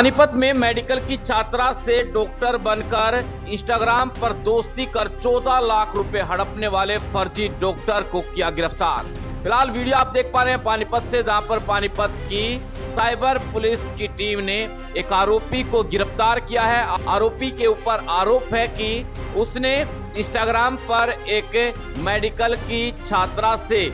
पानीपत में मेडिकल की छात्रा से डॉक्टर बनकर इंस्टाग्राम पर दोस्ती कर 14 लाख रुपए हड़पने वाले फर्जी डॉक्टर को किया गिरफ्तार। फिलहाल वीडियो आप देख पा रहे हैं पानीपत से, जहां पर पानीपत की साइबर पुलिस की टीम ने एक आरोपी को गिरफ्तार किया है। आरोपी के ऊपर आरोप है कि उसने इंस्टाग्राम पर एक मेडिकल की छात्रा से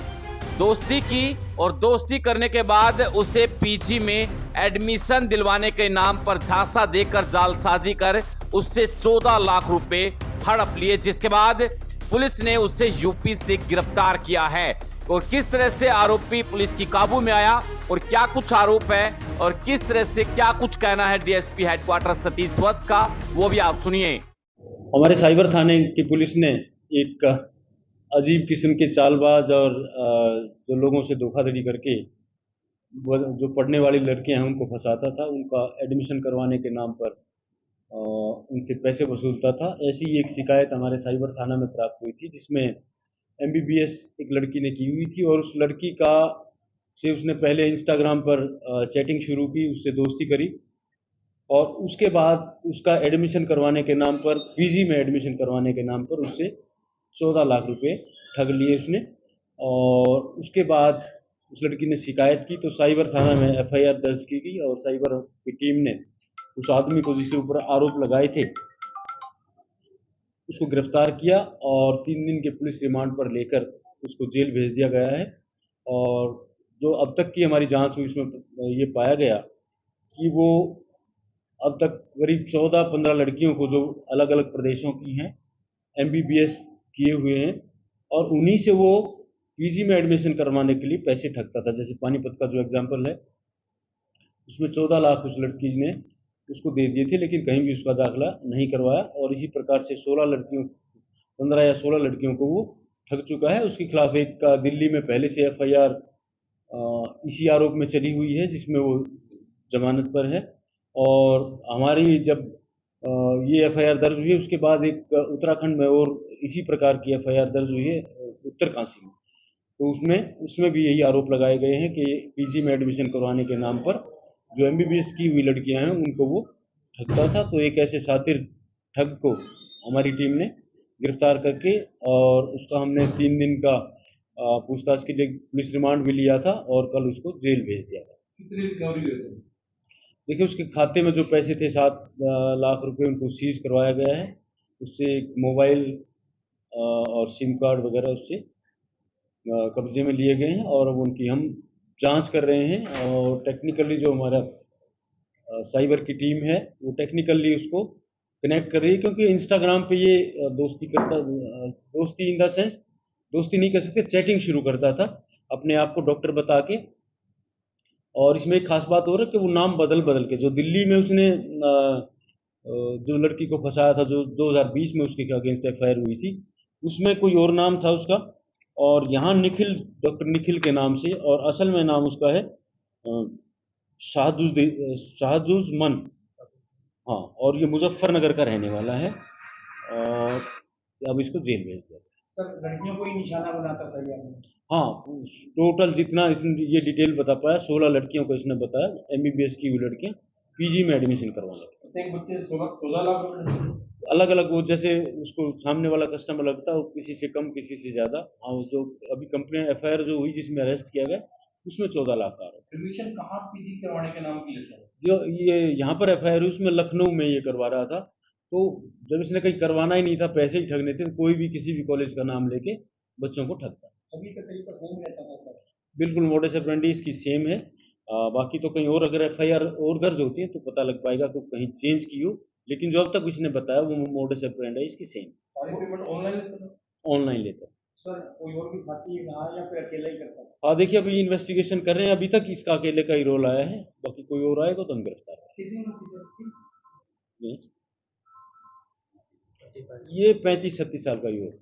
दोस्ती की और दोस्ती करने के बाद उसे पीजी में एडमिशन दिलवाने के नाम पर झांसा देकर जालसाजी कर उससे 14 लाख रुपए हड़प लिए, जिसके बाद पुलिस ने उसे यूपी से गिरफ्तार किया है। और किस तरह से आरोपी पुलिस की काबू में आया और क्या कुछ आरोप है और किस तरह से क्या कुछ कहना है डीएसपी हेडक्वार्टर सतीश वत्स का, वो भी आप सुनिए। हमारे साइबर थाने की पुलिस ने एक अजीब किस्म के चालबाज और जो लोगों से धोखाधड़ी करके जो पढ़ने वाली लड़कियां हैं उनको फंसाता था, उनका एडमिशन करवाने के नाम पर उनसे पैसे वसूलता था। ऐसी एक शिकायत हमारे साइबर थाना में प्राप्त हुई थी, जिसमें एमबीबीएस एक लड़की ने की हुई थी और उस लड़की से उसने पहले इंस्टाग्राम पर चैटिंग शुरू की, उससे दोस्ती करी और उसके बाद उसका एडमिशन करवाने के नाम पर, पीजी में एडमिशन करवाने के नाम पर उससे 14 लाख रुपए ठग लिए उसने। और उसके बाद उस लड़की ने शिकायत की तो साइबर थाना में एफआईआर दर्ज की गई और साइबर की टीम ने उस आदमी को जिसके ऊपर आरोप लगाए थे उसको गिरफ्तार किया और 3 दिन के पुलिस रिमांड पर लेकर उसको जेल भेज दिया गया है। और जो अब तक की हमारी जांच हुई उसमें ये पाया गया कि वो अब तक करीब 14-15 लड़कियों को, जो अलग अलग प्रदेशों की हैं, एमबीबीएस किए हुए हैं और उन्हीं से वो पीजी में एडमिशन करवाने के लिए पैसे ठगता था। जैसे पानीपत का जो एग्जाम्पल है उसमें 14 लाख उस लड़की ने उसको दे दिए थे, लेकिन कहीं भी उसका दाखिला नहीं करवाया और इसी प्रकार से 15 या 16 लड़कियों को वो ठग चुका है। उसके खिलाफ एक का दिल्ली में पहले से एफआईआर इसी आरोप में चली हुई है, जिसमें वो जमानत पर है। और हमारी जब ये एफआईआर दर्ज हुई है उसके बाद एक उत्तराखंड में और इसी प्रकार की एफआईआर दर्ज हुई है उत्तरकाशी में, तो उसमें भी यही आरोप लगाए गए हैं कि पीजी में एडमिशन करवाने के नाम पर जो एमबीबीएस की हुई लड़कियां हैं उनको वो ठगता था। तो एक ऐसे शातिर ठग को हमारी टीम ने गिरफ्तार करके और उसका हमने 3 दिन का पूछताछ के लिए पुलिस रिमांड भी लिया था और कल उसको जेल भेज दिया था। कितनी रिकवरी हुई थी? देखिए, उसके खाते में जो पैसे थे 7 लाख रुपए उनको सीज करवाया गया है। उससे एक मोबाइल और सिम कार्ड वगैरह उससे कब्जे में लिए गए हैं और अब उनकी हम जांच कर रहे हैं। और टेक्निकली जो हमारा साइबर की टीम है वो टेक्निकली उसको कनेक्ट कर रही है, क्योंकि इंस्टाग्राम पे ये दोस्ती इन द सेंस दोस्ती नहीं कर सकते, चैटिंग शुरू करता था अपने आप को डॉक्टर बता के। और इसमें एक खास बात और है कि वो नाम बदल के, जो दिल्ली में उसने जो लड़की को फंसाया था, जो 2020 में उसके अगेंस्ट एफआईआर हुई थी, उसमें कोई और नाम था उसका और यहाँ निखिल, डॉक्टर निखिल के नाम से, और असल में नाम उसका है शाहजुज़मन। हाँ, और ये मुजफ्फरनगर का रहने वाला है और अब इसको जेल भेज दिया। सर, लड़कियों को ही निशाना बनाता था ये? हाँ, टोटल जितना इसने ये डिटेल बता पाया, 16 लड़कियों को इसने बताया, एमबीबीएस की हुई लड़कियां पीजी में एडमिशन करवाने। एक बच्चे 14 लाख रुपए अलग अलग, वो जैसे उसको सामने वाला कस्टमर लगता है, वो किसी से कम किसी से ज्यादा। और जो अभी कंप्लेन एफआईआर जो हुई जिसमें अरेस्ट किया गया उसमें 14 लाख का आरोप। एडमिशन कहाँ पीजी करवाने के नाम की लेता है? जो ये यहाँ पर एफआईआर हुई उसमें लखनऊ में ये करवा रहा था। तो जब इसने कहीं करवाना ही नहीं था, पैसे ही ठगने थे, तो कोई भी किसी भी कॉलेज का नाम लेके बच्चों को ठगता। सभी का तरीका सेम रहता था सर? बिल्कुल, मोडस ऑपरेंडी इसकी सेम है। बाकी तो कहीं और अगर एफआईआर और दर्ज होती है तो पता लग पाएगा कि कहीं चेंज की हो, लेकिन जो अब तक इसने बताया वो मोडस ऑपरेंडी इसकी सेम। सारे पेमेंट ऑनलाइन लेता था? ऑनलाइन लेता है सर, कोई और भी साथी रहा या फिर अकेला ही करता था? हाँ, देखिए अभी इन्वेस्टिगेशन कर रहे हैं, अभी तक इसका अकेले का ही रोल आया है, बाकी कोई और आएगा तो हम गिरफ्तार कितनी उम्र थी सर उसकी? करेंगे। ये 35-36 साल का ही होगा।